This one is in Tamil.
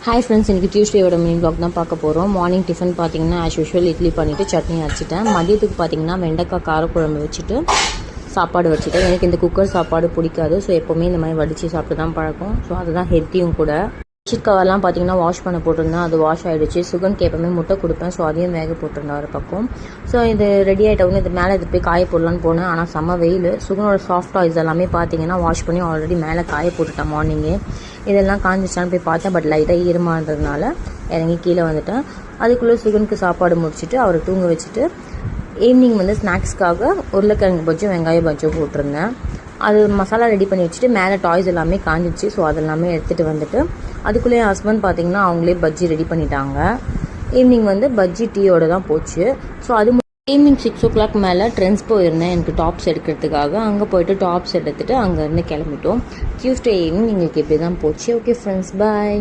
ஹாய் ஃப்ரெண்ட்ஸ், இன்றைக்கி டியூஸ்டேயோட மினி வ்ளாக் தான் பார்க்க போகிறோம். மார்னிங் டிஃபன் பார்த்தீங்கன்னா ஆஸ் யூஷுவல் இட்லி பண்ணிவிட்டு சட்னி அரைச்சிட்டேன். மதியத்துக்கு பார்த்தீங்கன்னா வெண்டைக்காய் காரக்குழம்பு வச்சுட்டு சாப்பாடு வச்சுட்டேன். எனக்கு இந்த குக்கர் சாப்பாடு பிடிக்காது. ஸோ எப்போவுமே இந்த மாதிரி வடித்து சாப்பிட்டு தான் பழக்கம். ஸோ அதுதான் ஹெல்த்தியும் கூட. பெட்ஷீட் கவர்லாம் பார்த்தீங்கன்னா வாஷ் பண்ண போட்டிருந்தேன், அது வாஷ் ஆகிடுச்சு. சுகனுக்கு எப்போவுமே முட்டை கொடுப்பேன், ஸோ அதையும் வேக போட்டிருந்தேன் ஒரு பக்கம். ஸோ இது ரெடி ஆகிட்டவுடனே இது மேலே இது போய் காய போடலான்னு போனேன். ஆனால் செம்ம வெயில். சுகனோட சாஃப்ட் டாய்ஸ் எல்லாமே பார்த்தீங்கன்னா வாஷ் பண்ணி ஆல்ரெடி மேலே காய போட்டுட்டேன் மார்னிங்கே. இதெல்லாம் காஞ்சிச்சான்னு போய் பார்த்தேன், பட் லைட்டாக ஈரமானதுனால இறங்கி கீழே வந்துட்டேன். அதுக்குள்ளே சுகனுக்கு சாப்பாடு முடிச்சுட்டு அவரை தூங்க வச்சுட்டு ஈவினிங் வந்து ஸ்நாக்ஸ்க்காக உருளைக்கிழங்கு பஜ்ஜும் வெங்காய பஜ்ஜும் போட்டிருந்தேன். அது மசாலா ரெடி பண்ணி வச்சுட்டு மேலே டாய்ஸ் எல்லாமே காஞ்சிச்சு. ஸோ அதெல்லாமே எடுத்துகிட்டு வந்துட்டு அதுக்குள்ளே என் ஹஸ்பண்ட் பார்த்தீங்கன்னா அவங்களே பஜ்ஜி ரெடி பண்ணிட்டாங்க. ஈவினிங் வந்து பஜ்ஜி டீயோடு தான் போச்சு. ஸோ அது ஈவினிங் 6 o'clock மேலே ட்ரெண்ட்ஸ் போயிருந்தேன் எனக்கு டாப்ஸ் எடுக்கிறதுக்காக. அங்கே போய்ட்டு டாப்ஸ் எடுத்துகிட்டு அங்கேருந்து கிளம்பிட்டோம். டியூஸ்டே ஈவினிங் எங்களுக்கு இப்படி தான் போச்சு. ஓகே ஃப்ரெண்ட்ஸ், பாய்.